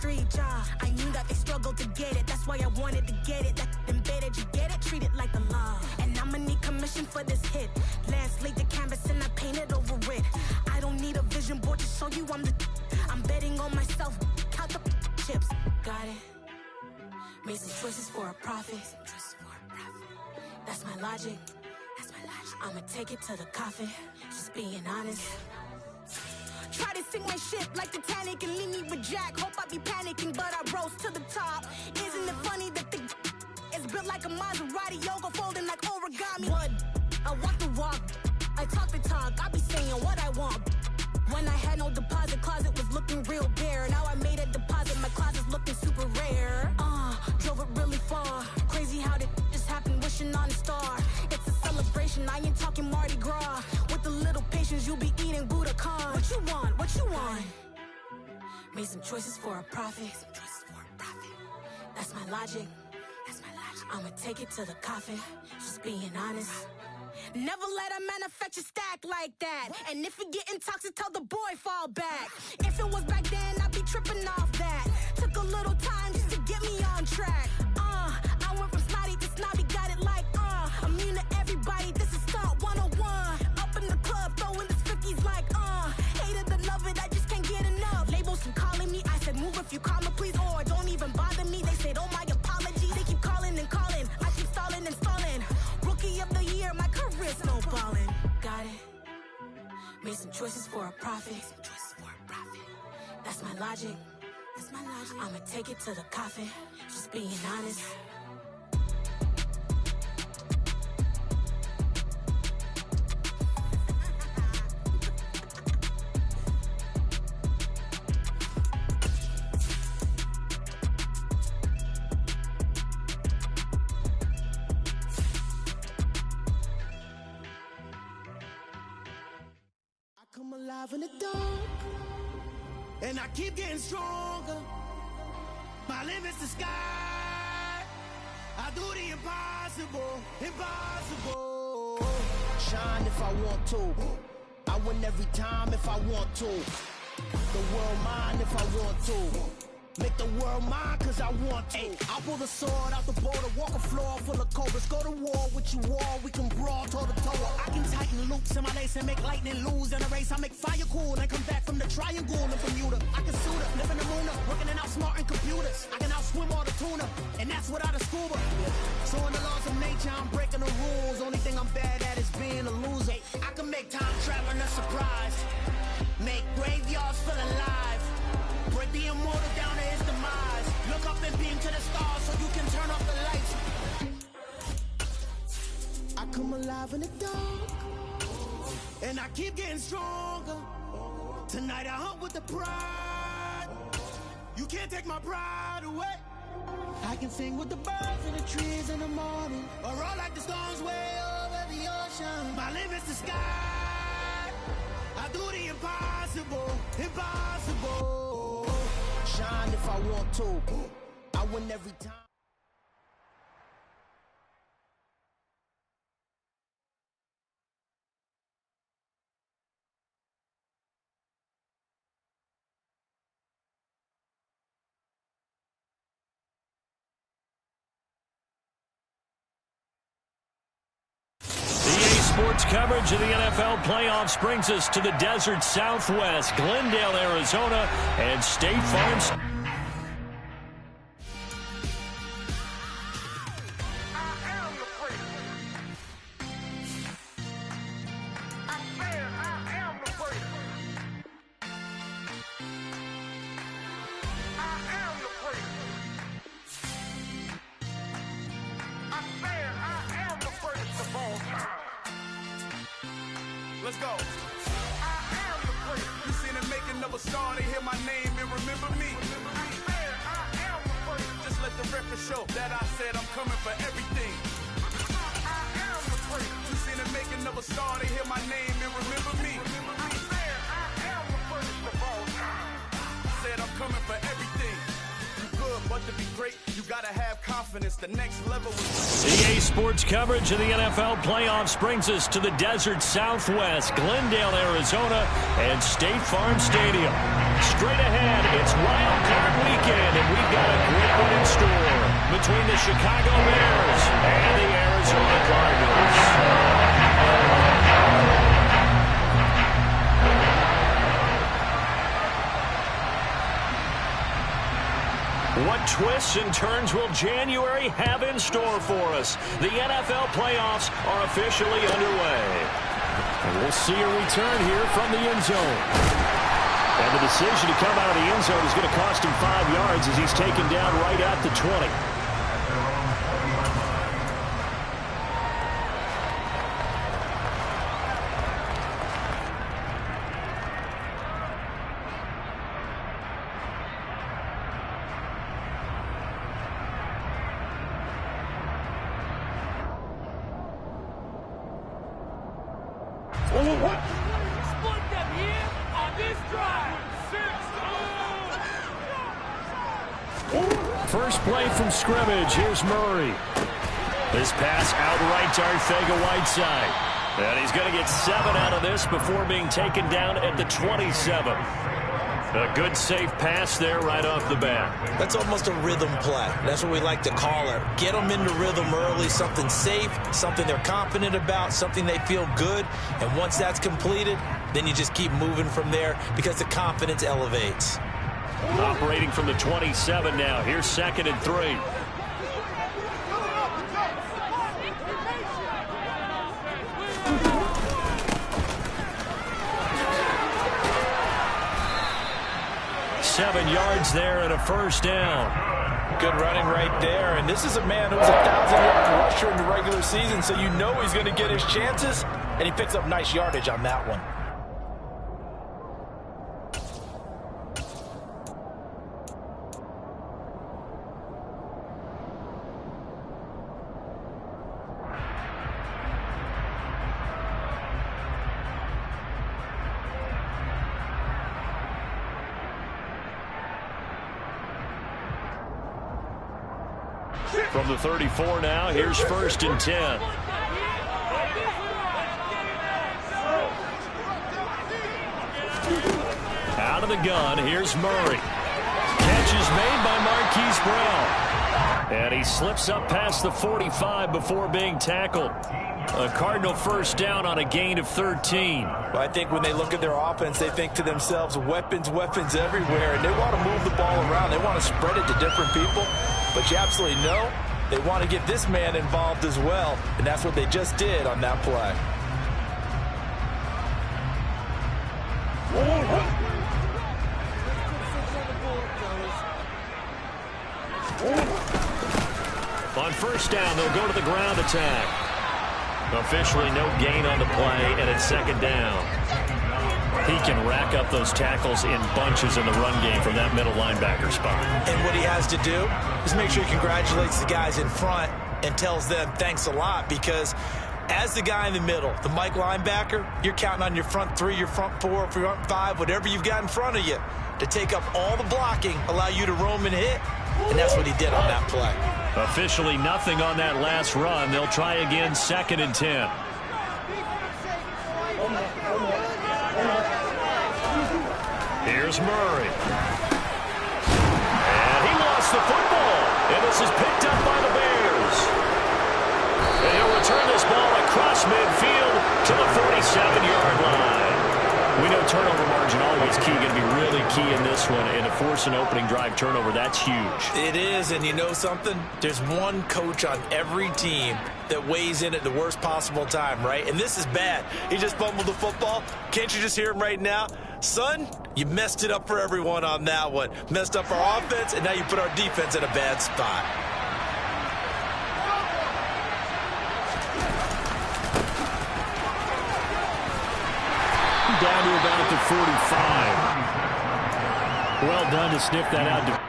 street, I knew that they struggled to get it. That's why I wanted to get it. That embedded, you get it? Treat it like the law. And I'ma need commission for this hit. Lance laid the canvas and I painted over it. I don't need a vision board to show you I'm betting on myself. Count the chips. Got it. Made some choices for a profit. That's my logic. I'ma take it to the coffin. Just being honest. Try to sink my ship like Titanic and leave me with Jack. Hope I be panicking, but I rose to the top. Isn't it funny that the is built like a Maserati, yoga folding like origami? What? I walk the walk, I talk the talk. I be saying what I want. When I had no deposit, closet was looking real bare. Now I made a deposit, my closet's looking super rare. Drove it really far. Crazy how did just happen, wishing on a star. It's a celebration, I ain't talking Mardi Gras. With a little patience, you'll be eating Budokan. What you want? What you want? Made some choices for a profit. That's my logic. I'ma take it to the coffin. Just being honest. Never let a manufacture stack like that. And if it getting toxic, tell the boy fall back. If it was back then, I'd be tripping off that. Took a little time just to get me on track. I went from snotty to snobby, got it like immune to everybody, this is stunt 101. Up in the club, throwing this 50s like hate it or love it, I just can't get enough. Labels keep calling me, I said move if you call me please, or don't even bother me. They said oh my apology, they keep calling and calling. I keep stalling and stalling. Rookie of the year, my career snowballing. Got it. Made some choices for a profit. That's my logic. I'ma take it to the coffin. Just being honest. I'm alive in the dark, and I keep getting stronger. My limit's the sky. I do the impossible, impossible. Shine if I want to. I win every time if I want to. The world mine if I want to. Make the world mine cause I want to. Ay, I'll pull the sword out the border, walk a floor full of cobras. Go to war with you all, we can brawl toe to toe. I can tighten loops in my lace and make lightning lose in a race. I make fire cool and come back from the triangle in Bermuda. I can suit up, live in the moon up, working and outsmarting computers. I can outswim all the tuna, and that's without a scuba. So in the laws of nature, I'm breaking the rules. Only thing I'm bad at is being a loser. I can make time traveling a surprise, make graveyards feel alive. Break the immortal down to his demise. Look up and beam to the stars so you can turn off the lights. I come alive in the dark, and I keep getting stronger. Tonight I hunt with the pride. You can't take my pride away. I can sing with the birds and the trees in the morning, or roll like the storms way over the ocean. My limit's the sky. I do the impossible, impossible. Shine if I want to. I win every time. Sports coverage of the NFL playoffs brings us to the desert Southwest, Glendale, Arizona, and State Farm. Let's go. I am the great. You seen the making of a star, they hear my name and remember me. I am the great. Just let the record show that I said I'm coming for everything. I am the great. You seen the making of a star, they hear my name and remember me. I am the greatest of all time. Said I'm coming for everything. Good, but to be great, you gotta have confidence. The next level is... EA Sports coverage of the NFL playoffs brings us to the desert Southwest, Glendale, Arizona, and State Farm Stadium. Straight ahead, it's Wild Card Weekend. between the Chicago Bears and the Arizona Cardinals. What twists and turns will January have in store for us? The NFL playoffs are officially underway. And we'll see a return here from the end zone. And the decision to come out of the end zone is going to cost him 5 yards as he's taken down right at the 20. First play from scrimmage. Here's Murray. This pass outright to Arcega-Whiteside. And he's going to get 7 out of this before being taken down at the 27. A good safe pass there right off the bat. That's almost a rhythm play. That's what we like to call it. Get them into rhythm early, something safe, something they're confident about, something they feel good. And once that's completed, then you just keep moving from there because the confidence elevates. Operating from the 27 now. Here's 2nd and 3. Seven yards there and a first down. Good running right there. And this is a man who was a 1,000-yard rusher in the regular season, so you know he's going to get his chances. And he picks up nice yardage on that one. From the 34 now, here's 1st and 10. Out of the gun, here's Murray. Catch is made by Marquise Brown. And he slips up past the 45 before being tackled. A Cardinal first down on a gain of 13. Well, I think when they look at their offense, they think to themselves, weapons, weapons everywhere. And they want to move the ball around. They want to spread it to different people. But you absolutely know they want to get this man involved as well. And that's what they just did on that play. On first down, they'll go to the ground attack. Officially no gain on the play, and it's 2nd down. He can rack up those tackles in bunches in the run game from that middle linebacker spot. And what he has to do is make sure he congratulates the guys in front and tells them thanks a lot, because as the guy in the middle, the Mike linebacker, you're counting on your front 3, your front 4, your front 5, whatever you've got in front of you to take up all the blocking, allow you to roam and hit, and that's what he did on that play. Officially nothing on that last run. They'll try again, 2nd and 10. Here's Murray. And he lost the football. And this is picked up by the Bears. And he'll return this ball across midfield to the 47-yard line. We know turnover margin always key, going to be really key in this one. And to force an opening drive turnover, that's huge. It is, and you know something? There's one coach on every team that weighs in at the worst possible time, right? And this is bad. He just fumbled the football. Can't you just hear him right now? Son, you messed it up for everyone on that one. Messed up our offense, and now you put our defense in a bad spot. Down to about the 45. Well done to sniff that out.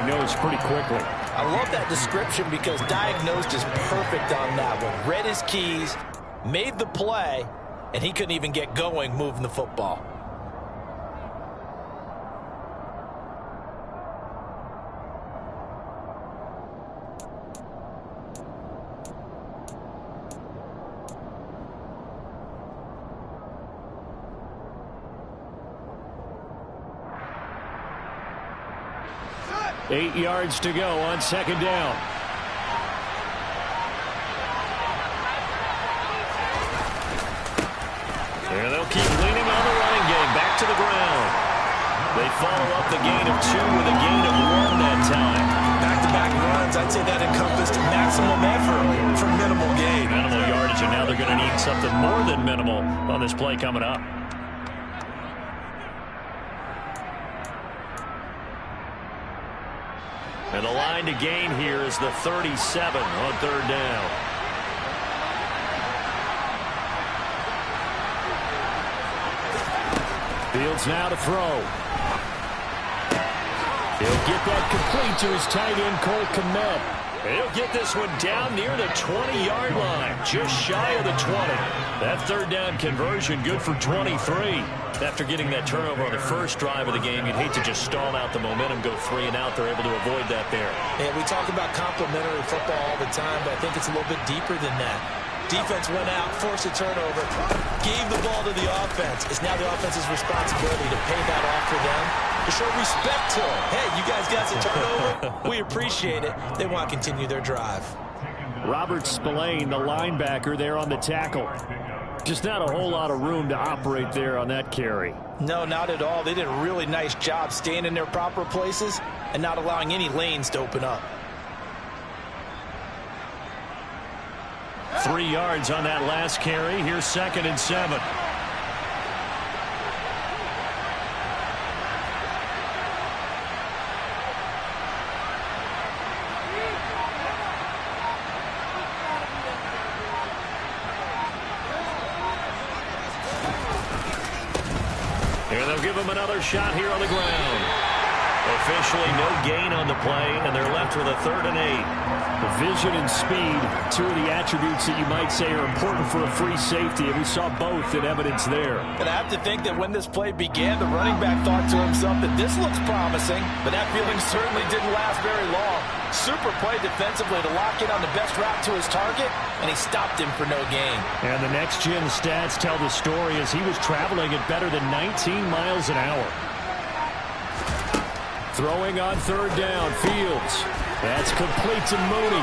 diagnosed pretty quickly. I love that description because diagnosed is perfect on that one. Read his keys, made the play, and he couldn't even get going moving the football. Eight yards to go on second down. And they'll keep leaning on the running game. Back to the ground. They follow up the gain of 2 with a gain of 1 that time. Back-to-back runs, I'd say that encompassed maximum effort for minimal gain. Minimal yardage, and now they're going to need something more than minimal on this play coming up. And the line to gain here is the 37 on third down. Fields now to throw. He'll get that complete to his tight end, Cole Kmet. He'll get this one down near the 20-yard line, just shy of the 20. That third down conversion good for 23. After getting that turnover on the first drive of the game, you'd hate to just stall out the momentum, go 3 and out. They're able to avoid that there. Yeah, we talk about complementary football all the time, but I think it's a little bit deeper than that. Defense went out, forced a turnover, gave the ball to the offense. It's now the offense's responsibility to pay that off for them, to show respect to them. Hey, you guys got the turnover. We appreciate it. They want to continue their drive. Robert Spillane, the linebacker, there on the tackle. Just not a whole lot of room to operate there on that carry. No, not at all. They did a really nice job staying in their proper places and not allowing any lanes to open up. 3 yards on that last carry. Here's 2nd and 7. And they'll give him another shot here on the ground. Officially no gain on the play, and they're left with a 3rd and 8. The vision and speed, 2 of the attributes that you might say are important for a free safety, and we saw both in evidence there. And I have to think that when this play began, the running back thought to himself that this looks promising, but that feeling certainly didn't last very long. Super play defensively to lock in on the best route to his target, and he stopped him for no gain. And the next-gen stats tell the story as he was traveling at better than 19 miles an hour. Throwing on 3rd down, Fields. That's complete to Mooney.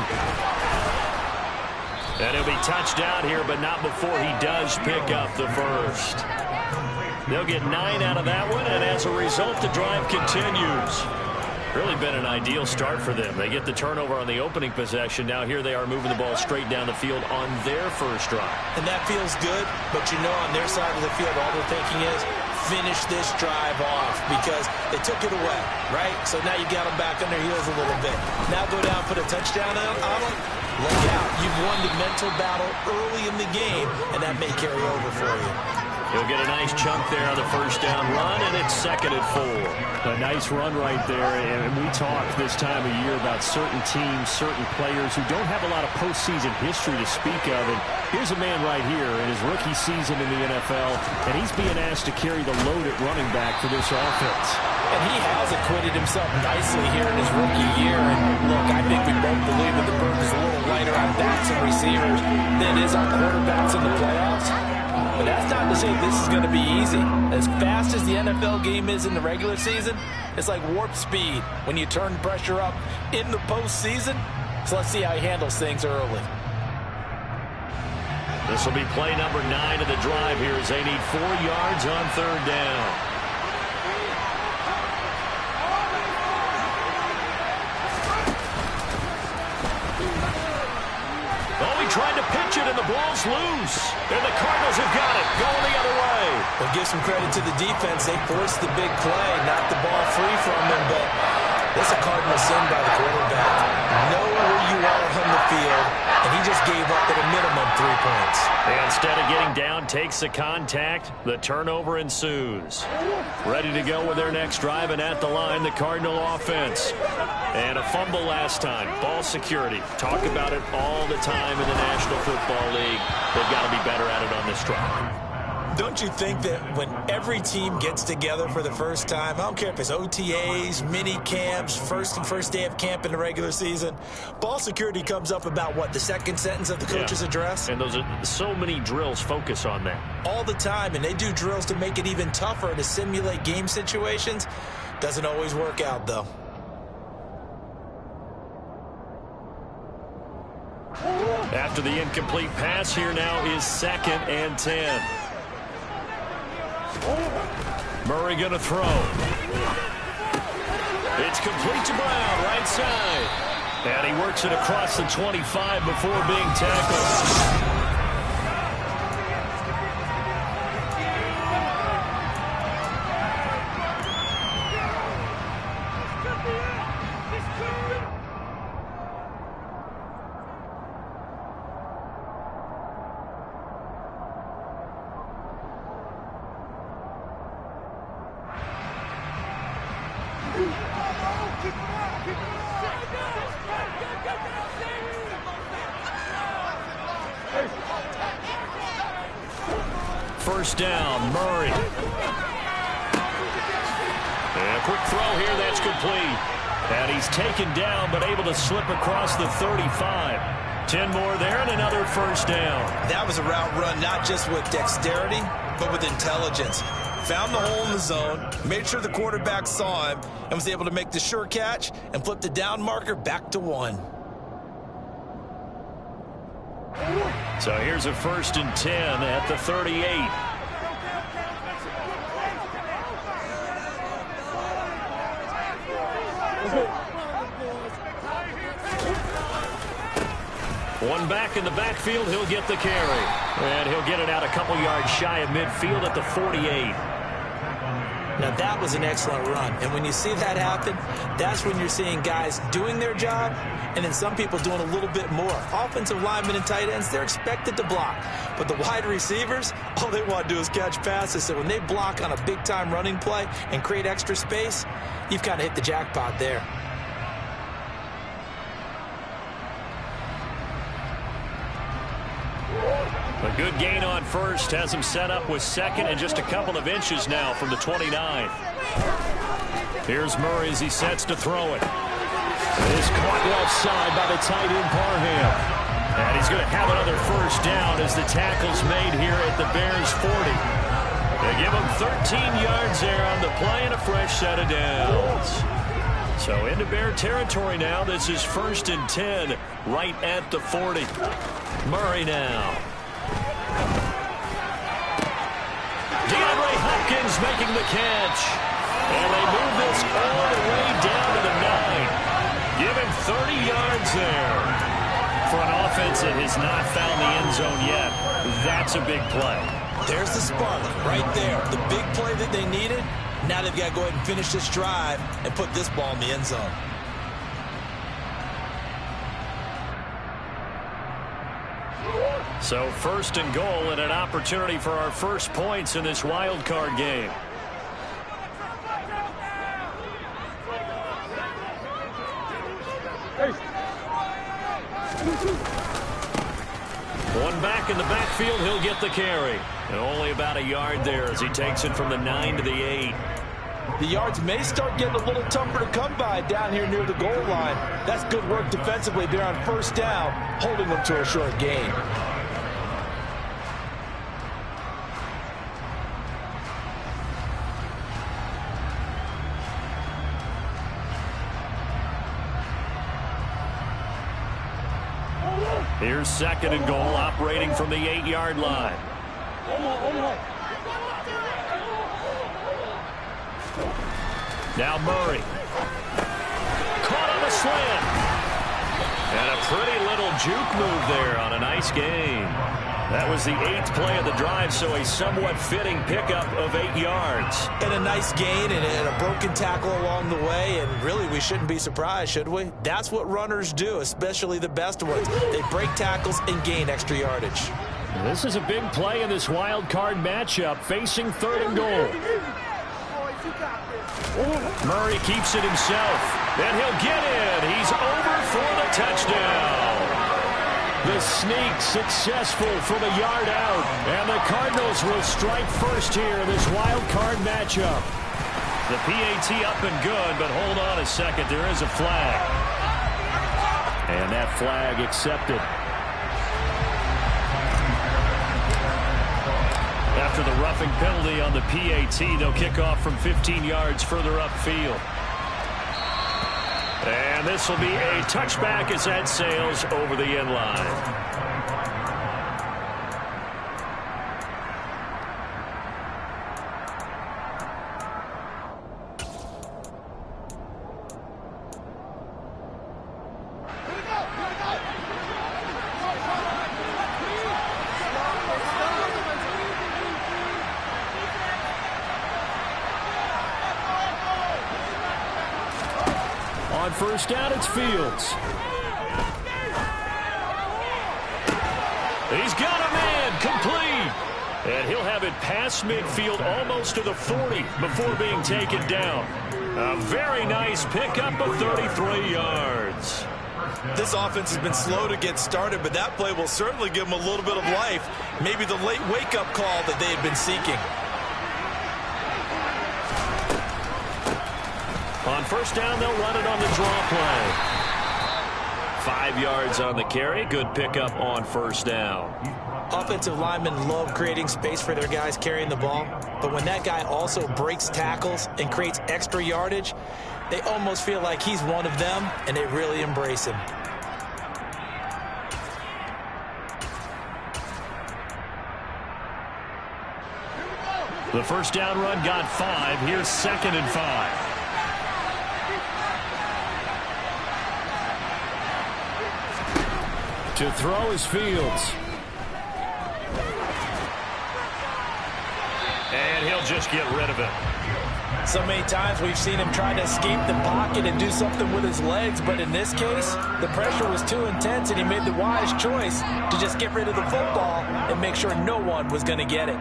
And he'll be touched down here, but not before he does pick up the first. They'll get 9 out of that one, and as a result, the drive continues. Really been an ideal start for them. They get the turnover on the opening possession. Now here they are moving the ball straight down the field on their first drive. And that feels good, but you know on their side of the field, all they're thinking is, finish this drive off because they took it away, right? So now you got them back on their heels a little bit. Now go down, put a touchdown on them. Look out. You've won the mental battle early in the game, and that may carry over for you. He'll get a nice chunk there on the first down run, and it's 2nd and 4. A nice run right there, and we talk this time of year about certain teams, certain players who don't have a lot of postseason history to speak of, and here's a man right here in his rookie season in the NFL, and he's being asked to carry the load at running back for this offense. And he has acquitted himself nicely here in his rookie year, and look, I think we both believe that the burden is a little lighter on backs and receivers than it is on quarterbacks in the playoffs. But that's not to say this is going to be easy. As fast as the NFL game is in the regular season, it's like warp speed when you turn pressure up in the postseason. So let's see how he handles things early. This will be play number 9 of the drive here as they need 4 yards on 3rd down. Tried to pitch it, and the ball's loose. And the Cardinals have got it, going the other way. Well, give some credit to the defense. They forced the big play, knocked the ball free from them, but that's a Cardinal sin by the quarterback. Know where you are on the field, and he just gave up at a minimum 3 points. And instead of getting down, takes the contact. The turnover ensues. Ready to go with their next drive, and at the line, the Cardinal offense. And a fumble last time. Ball security. Talk about it all the time in the National Football League. They've got to be better at it on this drive. Don't you think that when every team gets together for the first time, I don't care if it's OTAs, mini camps, first day of camp in the regular season, ball security comes up about, what, the second sentence of the coach's address? And those are so many drills focus on that. All the time, and they do drills to make it even tougher to simulate game situations. Doesn't always work out, though. After the incomplete pass, here now is 2nd and 10. Murray going to throw. It's complete to Brown, right side. And he works it across the 25 before being tackled. First down, Murray. And a quick throw here, that's complete. And he's taken down, but able to slip across the 35. 10 more there, and another first down. That was a route run, not just with dexterity, but with intelligence. Found the hole in the zone, made sure the quarterback saw him, and was able to make the sure catch and flip the down marker back to 1. So here's a 1st and 10 at the 38. One back in the backfield, he'll get the carry. And he'll get it out a couple yards shy of midfield at the 48. Now, that was an excellent run. And when you see that happen, that's when you're seeing guys doing their job and then some people doing a little bit more. Offensive linemen and tight ends, they're expected to block. But the wide receivers, all they want to do is catch passes. So when they block on a big-time running play and create extra space, you've kind of hit the jackpot there. A good gain on first has him set up with 2nd and just a couple of inches now from the 29. Here's Murray as he sets to throw it. It's caught left side by the tight end Parham. And he's going to have another first down as the tackle's made here at the Bears 40. They give him 13 yards there on the play and a fresh set of downs. So into Bear territory now. This is 1st and 10 right at the 40. Murray now. DeAndre Hopkins making the catch. And they move this all the way down to the 9. Give him 30 yards there. For an offense that has not found the end zone yet, that's a big play. There's the spark right there. The big play that they needed. Now they've got to go ahead and finish this drive and put this ball in the end zone. So 1st and goal and an opportunity for our first points in this wild card game. One back in the backfield, he'll get the carry. And only about a yard there as he takes it from the 9 to the 8. The yards may start getting a little tougher to come by down here near the goal line. That's good work defensively there on first down, holding them to a short gain. Here's 2nd and goal, operating from the 8-yard line. Now Murray. Caught on the slant. And a pretty little juke move there on a nice gain. That was the 8th play of the drive, so a somewhat fitting pickup of 8 yards. And a nice gain and a broken tackle along the way, and really we shouldn't be surprised, should we? That's what runners do, especially the best ones. They break tackles and gain extra yardage. This is a big play in this wild card matchup, facing 3rd and goal. Murray keeps it himself, and he'll get in. He's over for the touchdown. The sneak successful from a yard out, and the Cardinals will strike first here in this wild card matchup. The PAT up and good, but hold on a second. There is a flag. And that flag accepted. After the roughing penalty on the PAT, they'll kick off from 15 yards further upfield. And this will be a touchback as that sails over the end line. On first down, it's Fields. He's got a man complete. And he'll have it past midfield almost to the 40 before being taken down. A very nice pickup of 33 yards. This offense has been slow to get started, but that play will certainly give them a little bit of life. Maybe the late wake-up call that they had been seeking. On first down, they'll run it on the draw play. 5 yards on the carry. Good pickup on first down. Offensive linemen love creating space for their guys carrying the ball, but when that guy also breaks tackles and creates extra yardage, they almost feel like he's one of them, and they really embrace him. The first down run got 5. Here's 2nd and 5. To throw is Fields. And he'll just get rid of it. So many times we've seen him try to escape the pocket and do something with his legs, but in this case, the pressure was too intense and he made the wise choice to just get rid of the football and make sure no one was going to get it.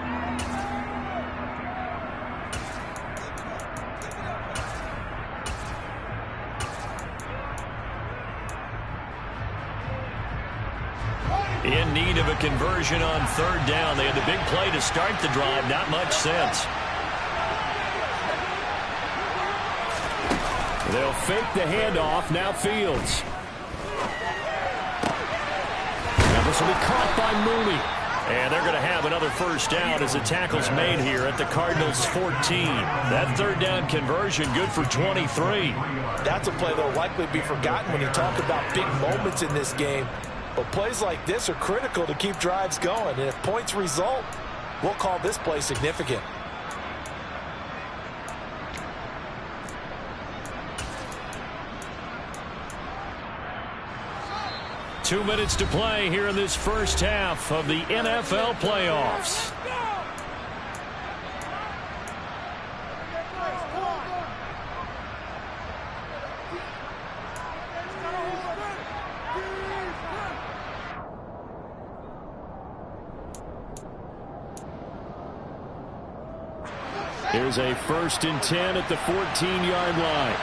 In need of a conversion on 3rd down. They had the big play to start the drive. Not much sense. They'll fake the handoff. Now Fields. Now this will be caught by Mooney. And they're going to have another first down as the tackle's made here at the Cardinals' 14. That 3rd down conversion good for 23. That's a play that will likely be forgotten when you talk about big moments in this game. But plays like this are critical to keep drives going. And if points result, we'll call this play significant. Two minutes to play here in this first half of the NFL playoffs. Here's a 1st and 10 at the 14-yard line.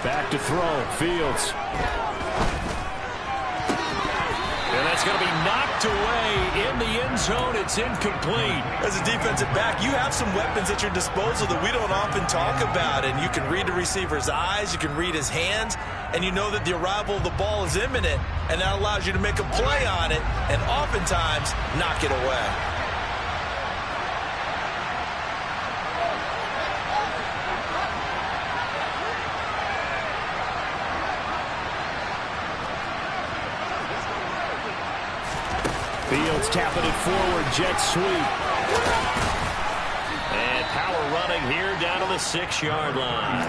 Back to throw. Fields. And that's going to be knocked away in the end zone. It's incomplete. As a defensive back, you have some weapons at your disposal that we don't often talk about. And you can read the receiver's eyes, you can read his hands, and you know that the arrival of the ball is imminent, and that allows you to make a play on it and oftentimes knock it away. Fields tapping it forward, jet sweep. And power running here down to the 6-yard line.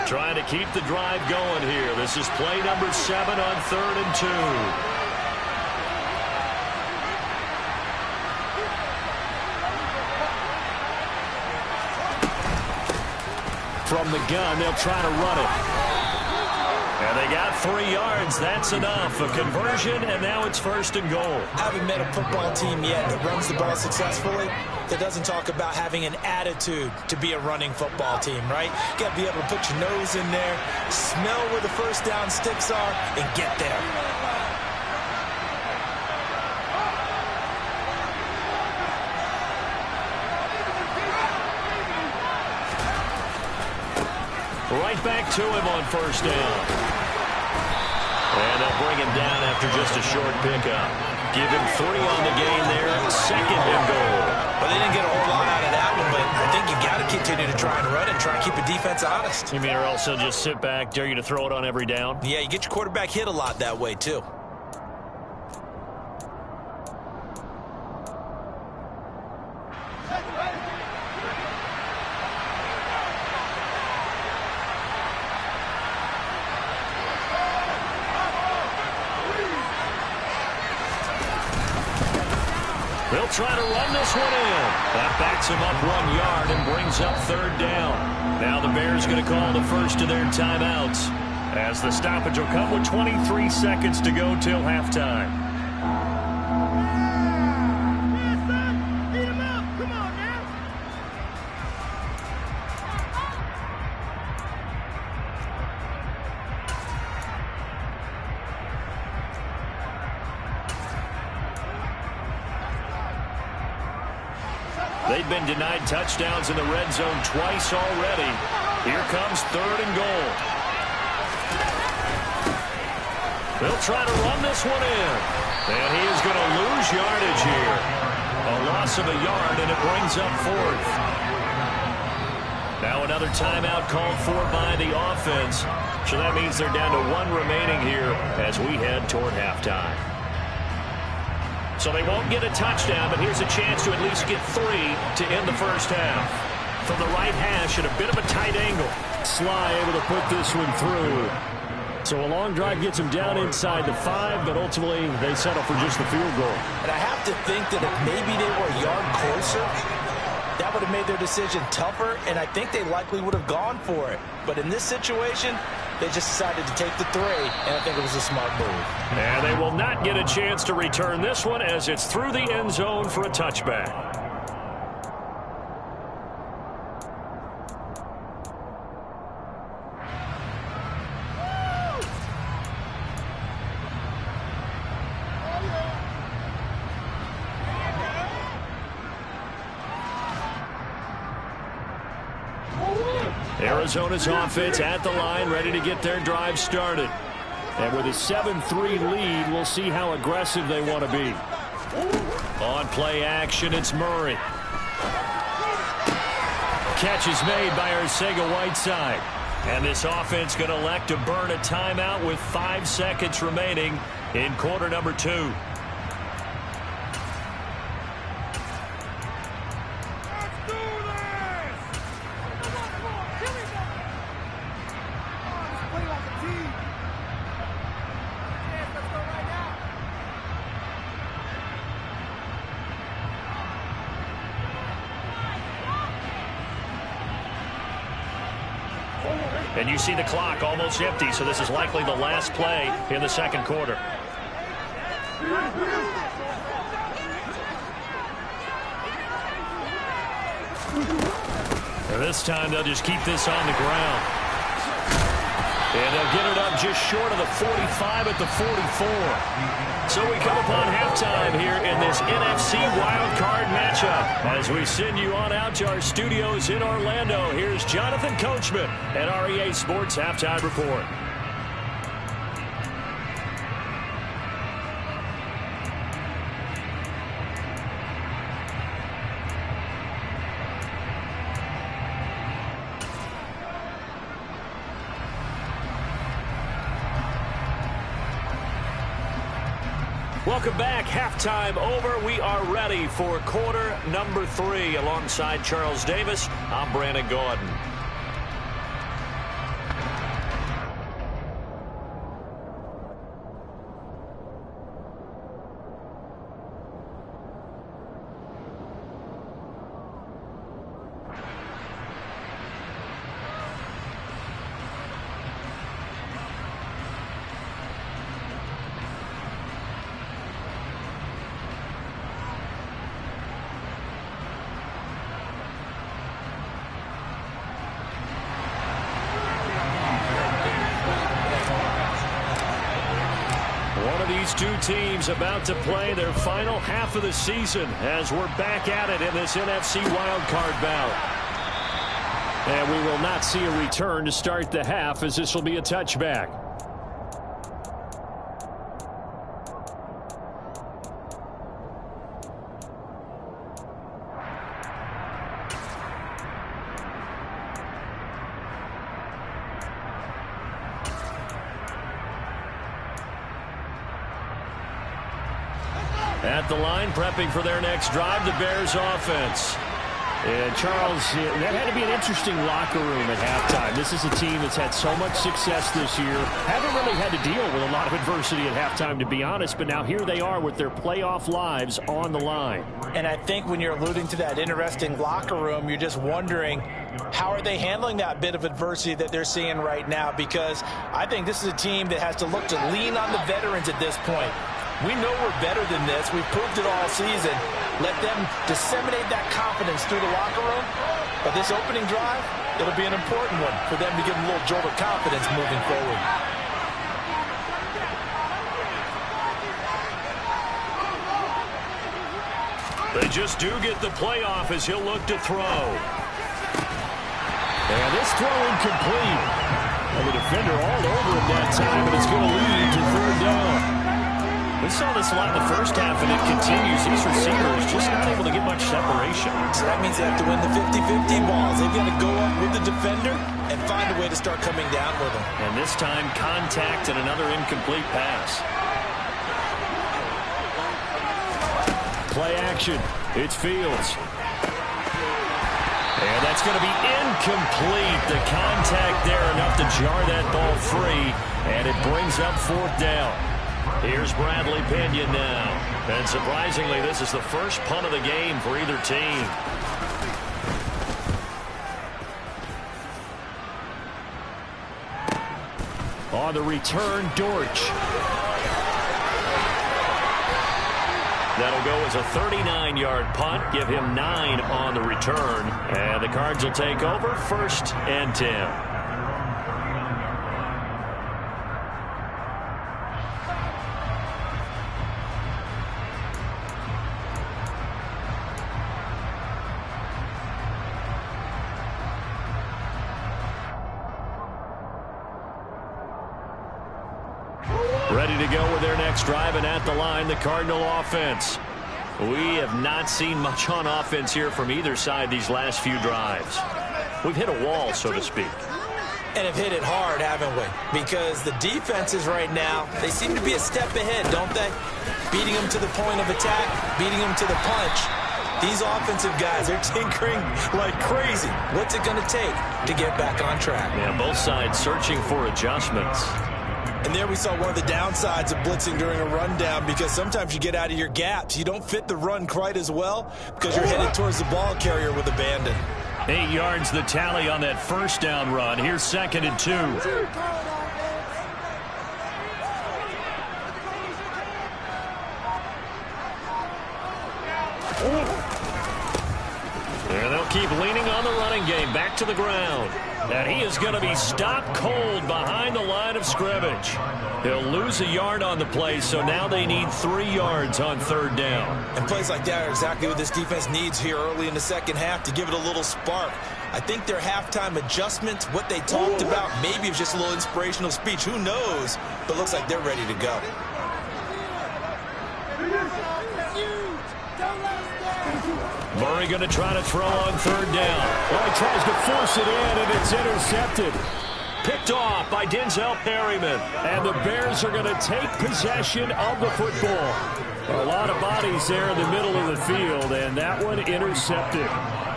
Trying to keep the drive going here. This is play number 7 on 3rd and 2. From the gun, they'll try to run it. And they got 3 yards. That's enough. A conversion, and now it's 1st and goal. I haven't met a football team yet that runs the ball successfully that doesn't talk about having an attitude to be a running football team, right? You got to be able to put your nose in there, smell where the first down sticks are, and get there. Right back to him on 1st down. And they'll bring him down after just a short pickup. Give him 3 on the game there. 2nd and goal. Well, they didn't get a whole lot out of that one, but I think you got to continue to try and run it and try and keep the defense honest. You mean, or else they'll just sit back, dare you to throw it on every down? Yeah, you get your quarterback hit a lot that way, too. They'll try to run this one in. That backs him up 1 yard and brings up 3rd down. Now the Bears going to call the first of their timeouts, as the stoppage will come with 23 seconds to go till halftime. They've been denied touchdowns in the red zone twice already. Here comes 3rd and goal. They'll try to run this one in. And he is going to lose yardage here. A loss of a yard, and it brings up 4th. Now another timeout called for by the offense. So that means they're down to 1 remaining here as we head toward halftime. So they won't get a touchdown, but here's a chance to at least get 3 to end the first half. From the right hash at a bit of a tight angle. Sly able to put this one through. So a long drive gets them down inside the 5, but ultimately they settle for just the field goal. And I have to think that if maybe they were a yard closer, that would have made their decision tougher, and I think they likely would have gone for it. But in this situation, they just decided to take the 3, and I think it was a smart move. And they will not get a chance to return this one as it's through the end zone for a touchback. Arizona's offense at the line, ready to get their drive started. And with a 7-3 lead, we'll see how aggressive they want to be. On play action, it's Murray. Catch is made by Arcega-Whiteside. And this offense going to elect to burn a timeout with 5 seconds remaining in quarter number 2. And you see the clock almost empty, so this is likely the last play in the second quarter. And this time they'll just keep this on the ground. And they'll get it up just short of the 45 at the 44. So we come upon halftime here in this NFC wildcard matchup. As we send you on out to our studios in Orlando, here's Jonathan Coachman at REA Sports Halftime Report. Welcome back. Halftime over. We are ready for quarter number 3. Alongside Charles Davis, I'm Brandon Gordon. These two teams about to play their final half of the season as we're back at it in this NFC wildcard bout. And we will not see a return to start the half, as this will be a touchback. At the line, prepping for their next drive, the Bears offense. And Charles, that had to be an interesting locker room at halftime. This is a team that's had so much success this year. Haven't really had to deal with a lot of adversity at halftime, to be honest. But now here they are with their playoff lives on the line. And I think when you're alluding to that interesting locker room, you're just wondering, how are they handling that bit of adversity that they're seeing right now? Because I think this is a team that has to look to lean on the veterans at this point. We know we're better than this. We've proved it all season. Let them disseminate that confidence through the locker room. But this opening drive, it'll be an important one for them to give them a little jolt of confidence moving forward. They just do get the playoff as he'll look to throw. And this throw incomplete. And the defender all over him that time, but it's going to lead to third down. We saw this a lot in the first half, and it continues. These receivers just not able to get much separation. So that means they have to win the 50-50 balls. They've got to go up with the defender and find a way to start coming down with them. And this time, contact and another incomplete pass. Play action. It's Fields. And that's going to be incomplete. The contact there enough to jar that ball free, and it brings up fourth down. Here's Bradley Pinion now. And surprisingly, this is the first punt of the game for either team. On the return, Dortch. That'll go as a 39-yard punt. Give him 9 on the return. And the Cards will take over 1st and 10. Ready to go with their next drive, and at the line, the Cardinal offense. We have not seen much on offense here from either side these last few drives. We've hit a wall, so to speak. And have hit it hard, haven't we? Because the defenses right now, they seem to be a step ahead, don't they? Beating them to the point of attack, beating them to the punch. These offensive guys, they're tinkering like crazy. What's it going to take to get back on track? Yeah, both sides searching for adjustments. And there we saw one of the downsides of blitzing during a rundown, because sometimes you get out of your gaps. You don't fit the run quite as well because you're headed towards the ball carrier with abandon. 8 yards the tally on that first down run. Here's 2nd and 2. And they'll keep leaning on the running game. Back to the ground. And he is going to be stopped cold behind the line of scrimmage. He'll lose a yard on the play, so now they need 3 yards on 3rd down. And plays like that are exactly what this defense needs here early in the second half to give it a little spark. I think their halftime adjustments, what they talked about, maybe it was just a little inspirational speech. Who knows? But looks like they're ready to go. Murray going to try to throw on 3rd down. Well, he tries to force it in, and it's intercepted. picked off by Denzel Perryman. And the Bears are going to take possession of the football. A lot of bodies there in the middle of the field, and that one intercepted.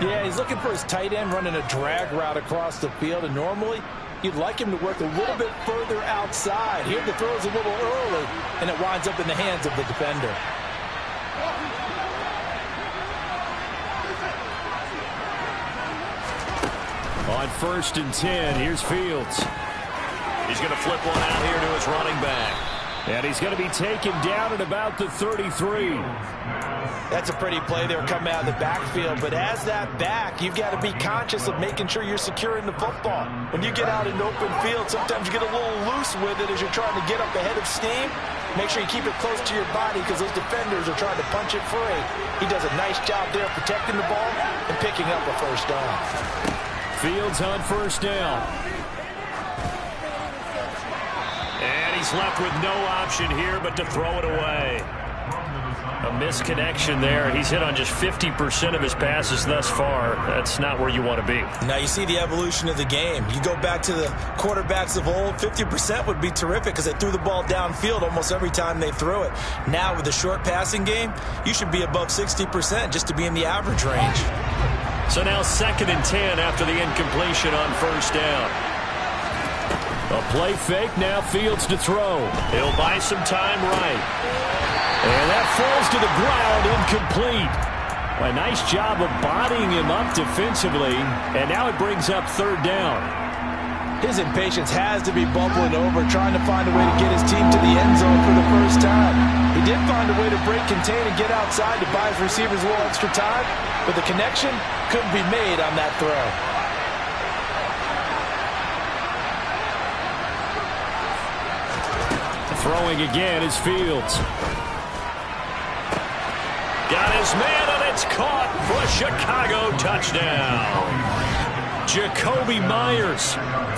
Yeah, he's looking for his tight end running a drag route across the field, and normally you'd like him to work a little bit further outside. Here the throw is a little early, and it winds up in the hands of the defender. On 1st and 10, here's Fields. He's going to flip one out here to his running back. And he's going to be taken down at about the 33. That's a pretty play there coming out of the backfield, but as that back, you've got to be conscious of making sure you're securing the football. When you get out in open field, sometimes you get a little loose with it as you're trying to get up ahead of steam. Make sure you keep it close to your body because those defenders are trying to punch it free. He does a nice job there protecting the ball and picking up a first down. Fields on 1st down. And he's left with no option here but to throw it away. A misconnection there. He's hit on just 50% of his passes thus far. That's not where you want to be. Now you see the evolution of the game. You go back to the quarterbacks of old, 50% would be terrific because they threw the ball downfield almost every time they threw it. Now with the short passing game, you should be above 60% just to be in the average range. So now 2nd and 10 after the incompletion on 1st down. A play fake, now Fields to throw. He'll buy some time right. And that falls to the ground, incomplete. A nice job of bodying him up defensively, and now it brings up 3rd down. His impatience has to be bubbling over, trying to find a way to get his team to the end zone for the first time. He did find a way to break, contain, and get outside to buy his receivers a little extra time, but the connection couldn't be made on that throw. Throwing again is Fields. Got his man, and it's caught for a Chicago touchdown. Jacoby Myers,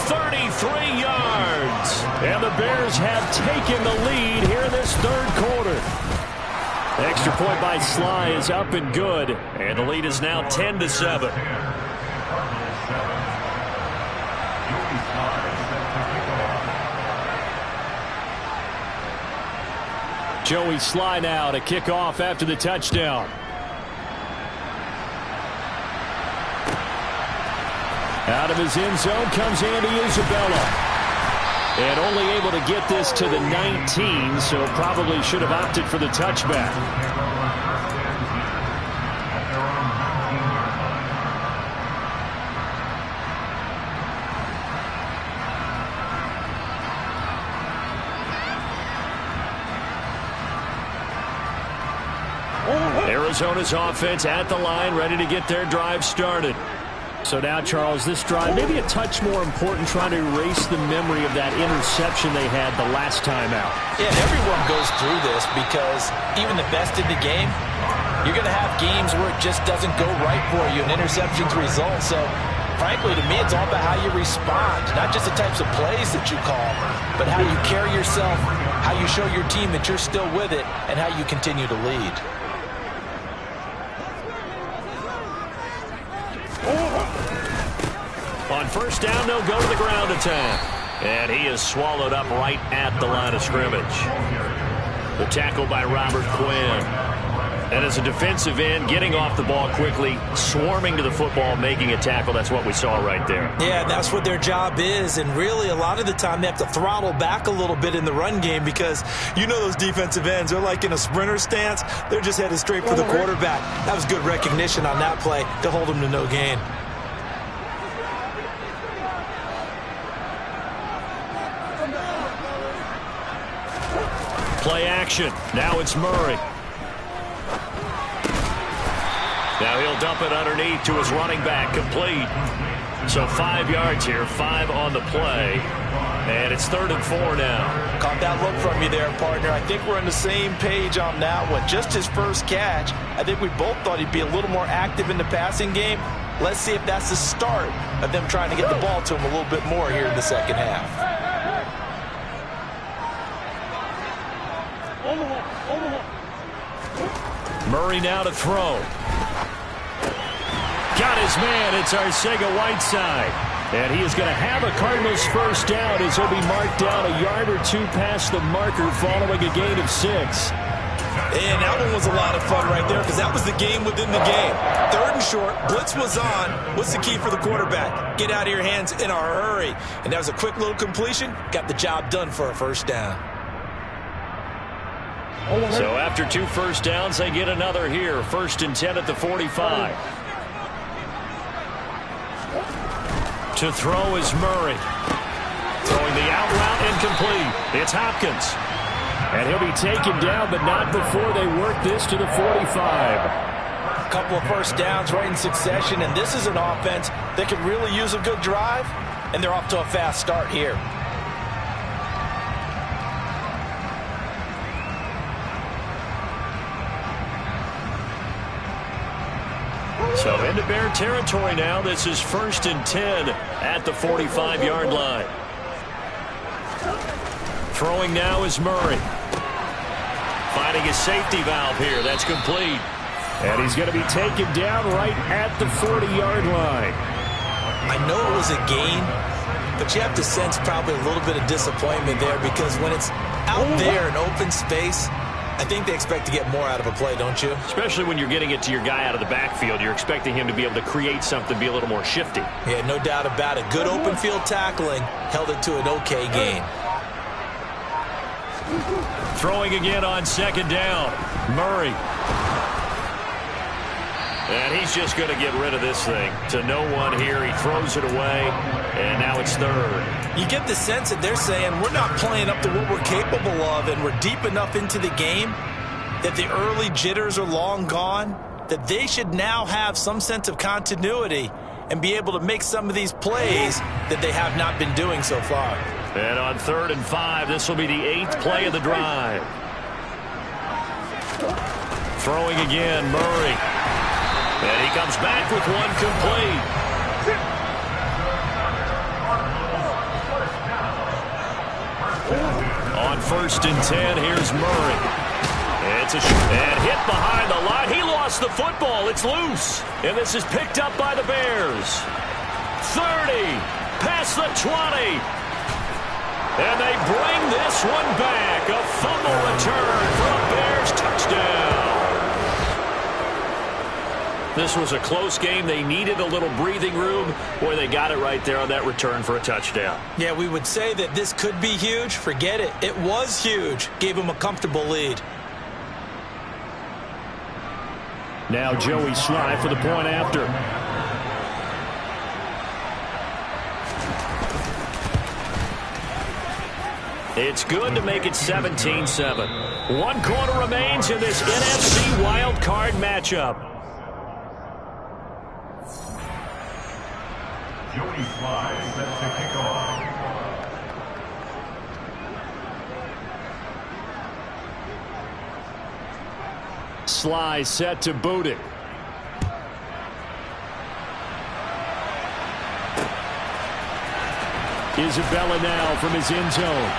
33 yards. And the Bears have taken the lead here in this 3rd quarter. Extra point by Sly is up and good. And the lead is now 10-7. Joey Sly now to kick off after the touchdown. Out of his end zone comes Andy Isabella. And only able to get this to the 19, so probably should have opted for the touchback. Arizona's offense at the line, ready to get their drive started. So now, Charles, this drive maybe a touch more important, trying to erase the memory of that interception they had the last time out. Yeah, everyone goes through this because even the best in the game, you're going to have games where it just doesn't go right for you, and interceptions result. So, frankly, to me, it's all about how you respond, not just the types of plays that you call, but how you carry yourself, how you show your team that you're still with it, and how you continue to lead. On 1st down, they'll go to the ground attack. And he is swallowed up right at the line of scrimmage. The tackle by Robert Quinn. And as a defensive end, getting off the ball quickly, swarming to the football, making a tackle. That's what we saw right there. Yeah, that's what their job is. And really, a lot of the time, they have to throttle back a little bit in the run game because you know those defensive ends, they're like in a sprinter stance. They're just headed straight for the quarterback. That was good recognition on that play to hold him to no gain. Play action. Now it's Murray. Now he'll dump it underneath to his running back, complete. So 5 yards here, 5 on the play. And it's 3rd and 4 now. Caught that look from you there, partner. I think we're on the same page on that one. Just his first catch. I think we both thought he'd be a little more active in the passing game. Let's see if that's the start of them trying to get the ball to him a little bit more here in the second half. Murray now to throw. Got his man. It's Arcega-Whiteside. And he is going to have a Cardinals first down as he'll be marked down a yard or two past the marker following a gain of 6. And that one was a lot of fun right there because that was the game within the game. 3rd and short, blitz was on. What's the key for the quarterback? Get out of your hands in a hurry. And that was a quick little completion. Got the job done for a first down. So after 2 first downs, they get another here. 1st and 10 at the 45. To throw is Murray. Throwing the out route incomplete. It's Hopkins. And he'll be taken down, but not before they work this to the 45. A couple of first downs right in succession, and this is an offense that could really use a good drive, and they're off to a fast start here. So into Bear territory now. This is 1st and 10 at the 45-yard line. Throwing now is Murray. Finding his safety valve here. That's complete. And he's going to be taken down right at the 40-yard line. I know it was a gain, but you have to sense probably a little bit of disappointment there because when it's out there in open space, I think they expect to get more out of a play, don't you? Especially when you're getting it to your guy out of the backfield. You're expecting him to be able to create something, be a little more shifty. Yeah, no doubt about it. Good open field tackling held it to an okay gain. Throwing again on 2nd down. Murray. And he's just going to get rid of this thing. To no one here. He throws it away. And now it's 3rd. You get the sense that they're saying we're not playing up to what we're capable of, and we're deep enough into the game that the early jitters are long gone, that they should now have some sense of continuity and be able to make some of these plays that they have not been doing so far. And on 3rd and 5, this will be the 8th play of the drive. Throwing again, Murray. And he comes back with one complete. On 1st and 10, here's Murray. It's a and hit behind the line. He lost the football. It's loose. And this is picked up by the Bears. 30, past the 20. And they bring this one back. A fumble return for a Bears touchdown. This was a close game. They needed a little breathing room. Boy, they got it right there on that return for a touchdown. Yeah, we would say that this could be huge. Forget it. It was huge. Gave them a comfortable lead. Now Joey Sly for the point after. It's good to make it 17-7. 1 quarter remains in this NFC wild card matchup. Joey Sly set to kick off. Sly set to boot it. Isabella now from his end zone.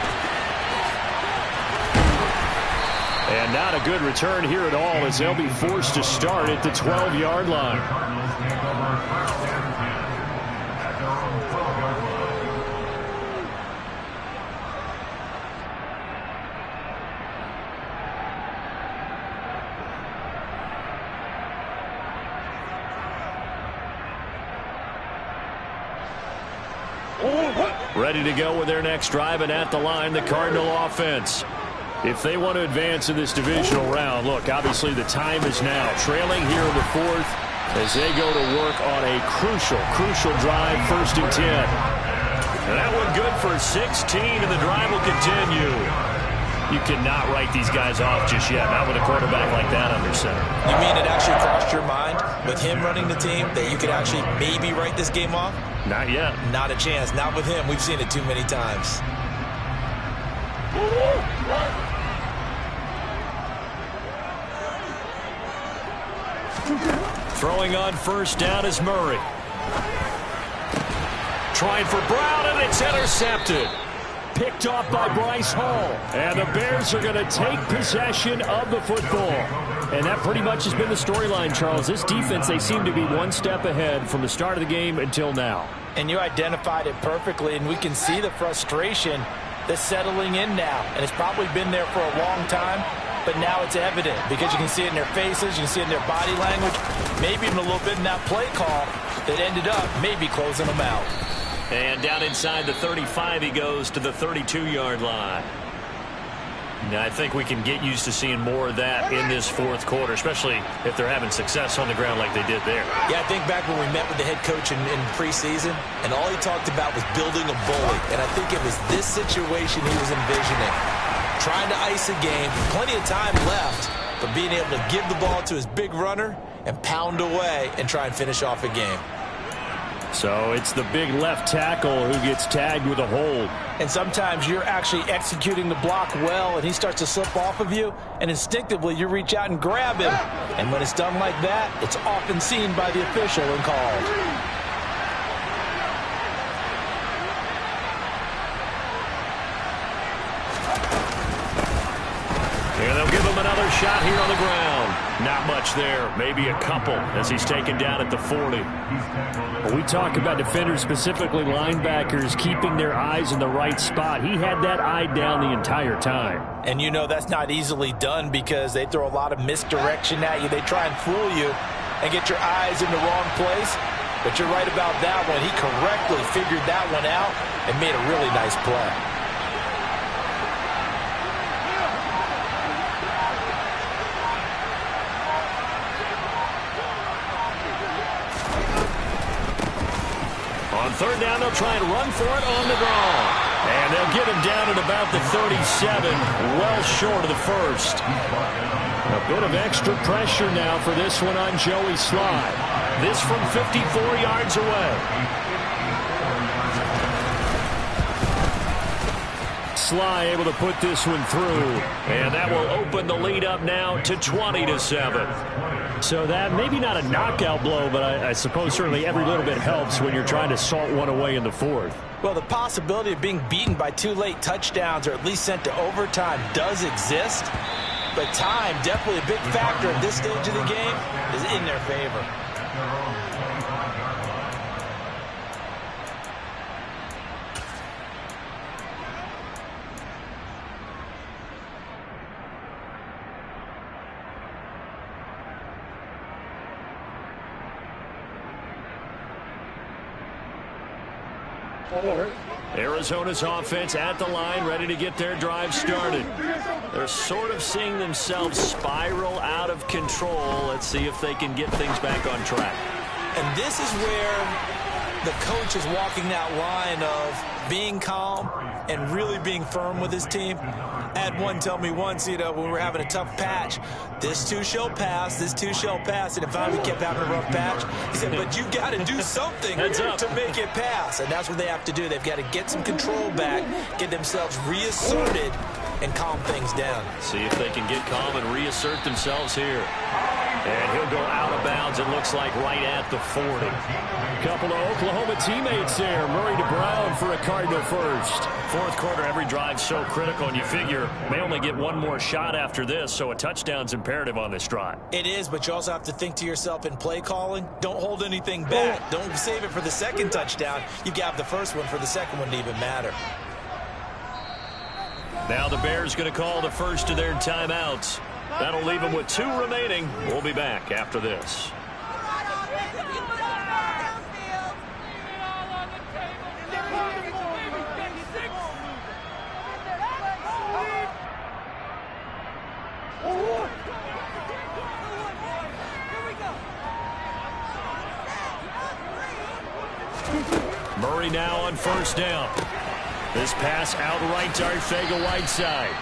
And not a good return here at all as they'll be forced to start at the 12-yard line. Ready to go with their next drive, and at the line, the Cardinal offense. If they want to advance in this divisional round, look, obviously the time is now. Trailing here in the 4th as they go to work on a crucial drive, 1st and 10. And that one good for 16, and the drive will continue. You cannot write these guys off just yet, not with a quarterback like that under center. You mean it actually crossed your mind with him running the team that you could actually maybe write this game off? Not yet. Not a chance. Not with him. We've seen it too many times. Throwing on 1st down is Murray. Trying for Brown, and it's intercepted. Picked off by Bryce Hall. And the Bears are going to take possession of the football. And that pretty much has been the storyline, Charles. This defense, they seem to be one step ahead from the start of the game until now. And you identified it perfectly, and we can see the frustration that's settling in now. And it's probably been there for a long time, but now it's evident because you can see it in their faces, you can see it in their body language, maybe even a little bit in that play call that ended up maybe closing them out. And down inside the 35, he goes to the 32-yard line. Now, I think we can get used to seeing more of that in this fourth quarter, especially if they're having success on the ground like they did there. Yeah, I think back when we met with the head coach in preseason, and all he talked about was building a bully. And I think it was this situation he was envisioning. Trying to ice a game, plenty of time left, but being able to give the ball to his big runner and pound away and try and finish off a game. So it's the big left tackle who gets tagged with a hold. And sometimes you're actually executing the block well, and he starts to slip off of you, and instinctively you reach out and grab him. And when it's done like that, it's often seen by the official and called. And they'll give him another shot here on the ground. Not much there. Maybe a couple as he's taken down at the 40. When we talk about defenders, specifically linebackers, keeping their eyes in the right spot, he had that eye down the entire time. And you know that's not easily done because they throw a lot of misdirection at you. They try and fool you and get your eyes in the wrong place. But you're right about that one. He correctly figured that one out and made a really nice play. On third down, they'll try and run for it on the draw. And they'll get him down at about the 37, well short of the first. A bit of extra pressure now for this one on Joey Sly. This from 54 yards away. Sly able to put this one through. And that will open the lead up now to 20-7. So that, maybe not a knockout blow, but I suppose certainly every little bit helps when you're trying to salt one away in the fourth. Well, the possibility of being beaten by 2 late touchdowns or at least sent to overtime does exist. But time, definitely a big factor at this stage of the game, is in their favor. Arizona's offense at the line, ready to get their drive started. They're sort of seeing themselves spiral out of control. Let's see if they can get things back on track. And this is where the coach is walking that line of being calm and really being firm with his team. I had one tell me once, when we were having a tough patch, this too shall pass, this too shall pass, and if we kept having a rough patch, he said, but you got to do something to make it pass, and that's what they have to do. They've got to get some control back, get themselves reasserted, and calm things down. See if they can get calm and reassert themselves here. And he'll go out of bounds, it looks like, right at the 40. Couple of Oklahoma teammates there. Murray to Brown for a Cardinal first. Fourth quarter, every drive so critical, and you figure may only get one more shot after this, so a touchdown's imperative on this drive. It is, but you also have to think to yourself in play calling, don't hold anything back. Don't save it for the second touchdown. You got the first one for the second one to even matter. Now the Bears going to call the first of their timeouts. That'll leave them with 2 remaining. We'll be back after this. Murray now on first down. This pass outright to Arcega-Whiteside.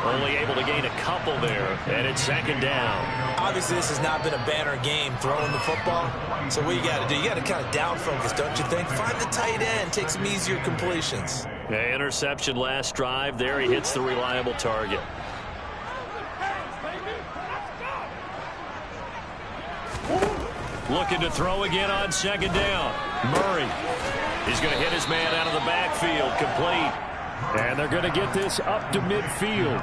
Only able to gain a couple there, and it's second down. Obviously, this has not been a banner game throwing the football. So what you got to do, you got to kind of down focus, don't you think? Find the tight end, take some easier completions. Yeah, interception last drive. There he hits the reliable target. Looking to throw again on second down. Murray. He's going to hit his man out of the backfield. Complete. And they're going to get this up to midfield.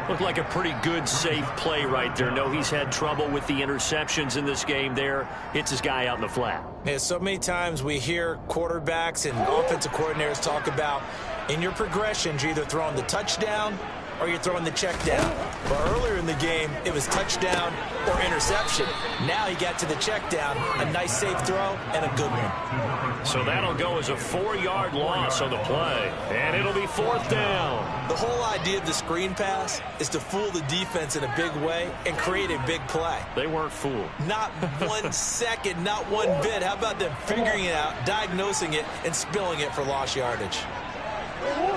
Looked like a pretty good, safe play right there. No, he's had trouble with the interceptions in this game there. Hits his guy out in the flat. Yeah, so many times we hear quarterbacks and offensive coordinators talk about in your progressions, you're either throwing the touchdown or you're throwing the check down. But earlier in the game, it was touchdown or interception. Now he got to the check down, a nice safe throw, and a good one. So that'll go as a 4-yard loss on the play. And it'll be 4th down. The whole idea of the screen pass is to fool the defense in a big way and create a big play. They weren't fooled. Not 1 second, not one bit. How about them figuring it out, diagnosing it, and spilling it for lost yardage?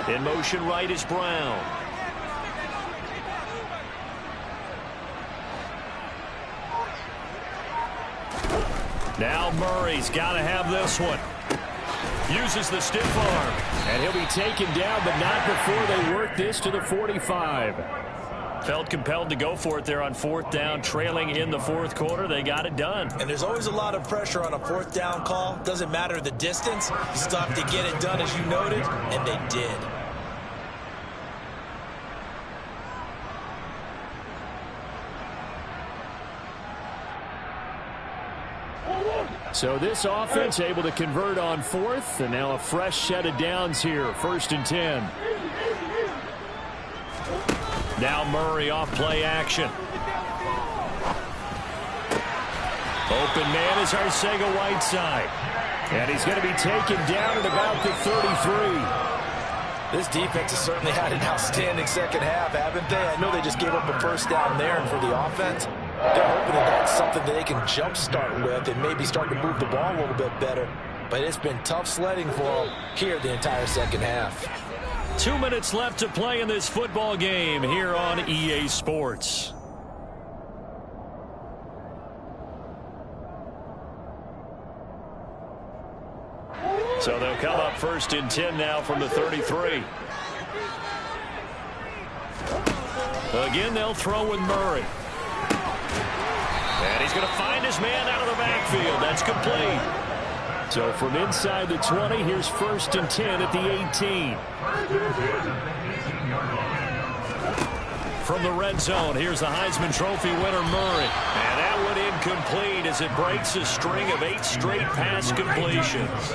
In motion right is Brown. Now Murray's got to have this one. Uses the stiff arm. And he'll be taken down, but not before they work this to the 45. Felt compelled to go for it there on 4th down, trailing in the 4th quarter. They got it done. And there's always a lot of pressure on a 4th down call. Doesn't matter the distance. You still have to get it done, as you noted, and they did. So this offense able to convert on 4th, and now a fresh set of downs here, 1st and 10. Now Murray off play action. Open man is Arcega-Whiteside. And he's going to be taken down at about the 33. This defense has certainly had an outstanding second half, haven't they? I know they just gave up a 1st down there, and for the offense, they're hoping that that's something that they can jumpstart with and maybe start to move the ball a little bit better. But it's been tough sledding for them here the entire second half. 2 minutes left to play in this football game here on EA Sports. So they'll come up 1st and 10 now from the 33. Again, they'll throw with Murray. And he's going to find his man out of the backfield. That's complete. So from inside the 20, here's 1st and 10 at the 18. From the red zone, here's the Heisman Trophy winner, Murray. And that one incomplete as it breaks a string of 8 straight pass completions.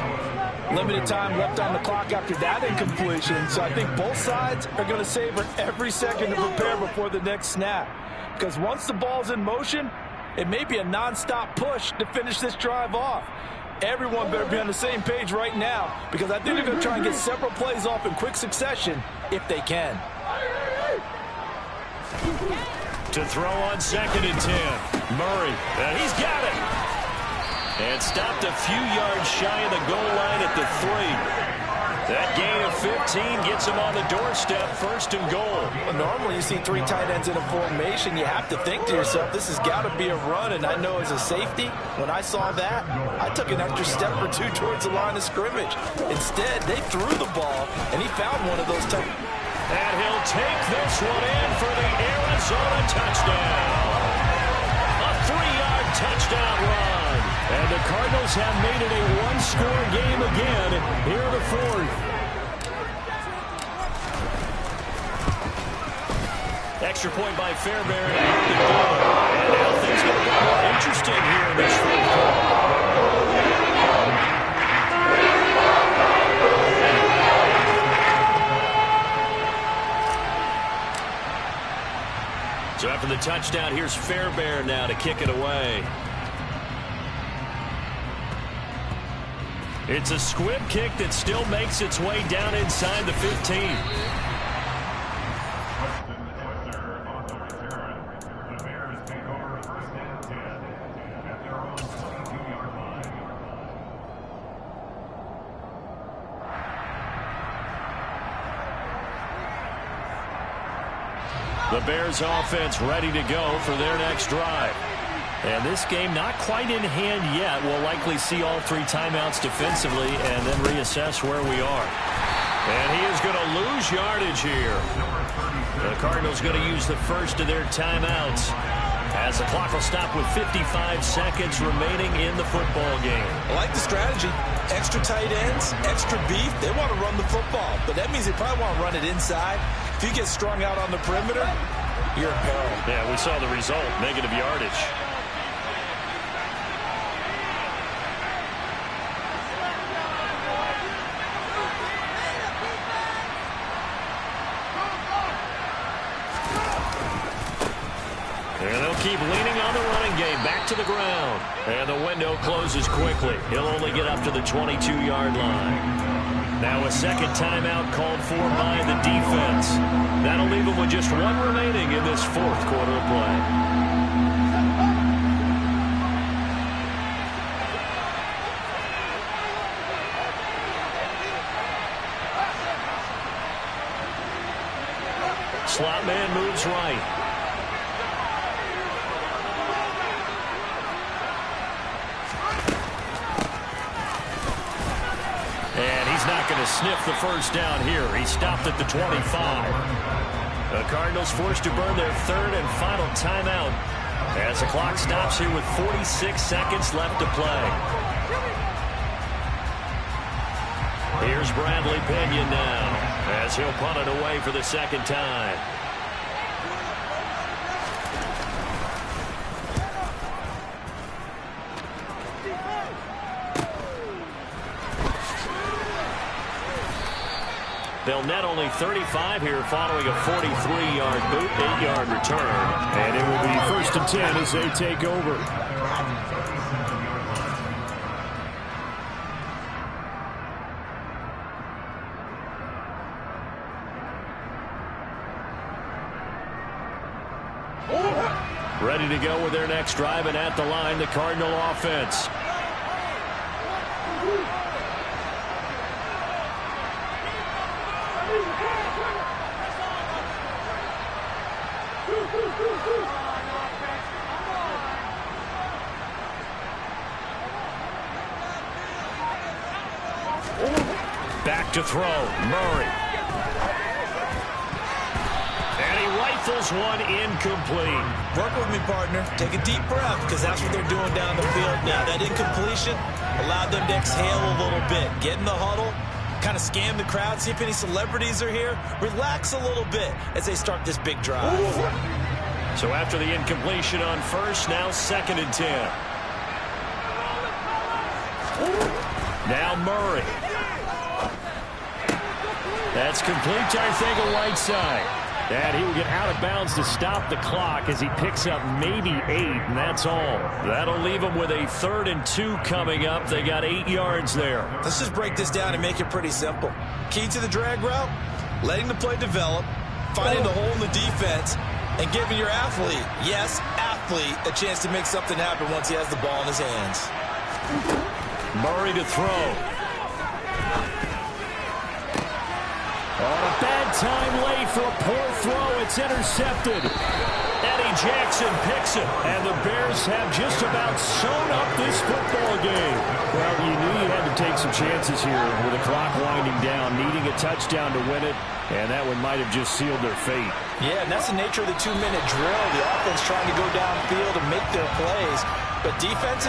Limited time left on the clock after that incompletion, so I think both sides are going to savor every second to prepare before the next snap. Because once the ball's in motion, it may be a nonstop push to finish this drive off. Everyone better be on the same page right now, because I think they're going to try and get several plays off in quick succession if they can. To throw on 2nd and 10. Murray, and he's got it. And stopped a few yards shy of the goal line at the 3. That gain of 15 gets him on the doorstep, 1st and goal. Well, normally you see 3 tight ends in a formation. You have to think to yourself, this has got to be a run. And I know as a safety, when I saw that, I took an extra step or 2 towards the line of scrimmage. Instead, they threw the ball, and he found one of those tight. And he'll take this one in for the Arizona touchdown. A 3-yard touchdown run. And the Cardinals have made it a 1-score game again here in the 4th. Extra point by Fairbairn. And now things going to get more interesting here in this 4th quarter. So after the touchdown, here's Fairbairn now to kick it away. It's a squib kick that still makes its way down inside the 15. The Bears offense ready to go for their next drive. And this game not quite in hand yet. We'll likely see all 3 timeouts defensively and then reassess where we are. And he is going to lose yardage here. The Cardinals going to use the first of their timeouts as the clock will stop with 55 seconds remaining in the football game. I like the strategy. Extra tight ends, extra beef. They want to run the football, but that means they probably want to run it inside. If you get strung out on the perimeter, you're in peril. Yeah, we saw the result, negative yardage. And they'll keep leaning on the running game. Back to the ground. And the window closes quickly. He'll only get up to the 22-yard line. Now a second timeout called for by the defense. That'll leave them with just one remaining in this fourth quarter of play. Slot man moves right. And he's not going to sniff the first down here. He stopped at the 25. The Cardinals forced to burn their third and final timeout as the clock stops here with 46 seconds left to play. Here's Bradley Pinion now as he'll punt it away for the second time. They'll net only 35 here following a 43-yard boot, 8-yard return. And it will be 1st and 10 as they take over. Ready to go with their next drive, and at the line, the Cardinal offense. Back to throw, Murray. And he rifles one incomplete. Work with me, partner. Take a deep breath, because that's what they're doing down the field now. That incompletion allowed them to exhale a little bit. Get in the huddle, kind of scan the crowd, see if any celebrities are here. Relax a little bit as they start this big drive. So after the incompletion on first, now 2nd and 10. Now Murray. That's complete to Arcega-Whiteside. And he will get out of bounds to stop the clock as he picks up maybe 8, and that's all. That'll leave him with a 3rd and 2 coming up. They got 8 yards there. Let's just break this down and make it pretty simple. Key to the drag route, letting the play develop, finding the hole in the defense, and giving your athlete, yes, athlete, a chance to make something happen once he has the ball in his hands. Murray to throw. On a bad time late for a poor throw. It's intercepted. Eddie Jackson picks it. And the Bears have just about sewn up this football game. Well, you knew you had to take some chances here with the clock winding down, needing a touchdown to win it. And that one might have just sealed their fate. Yeah, and that's the nature of the 2-minute drill. The offense trying to go downfield and make their plays. But defenses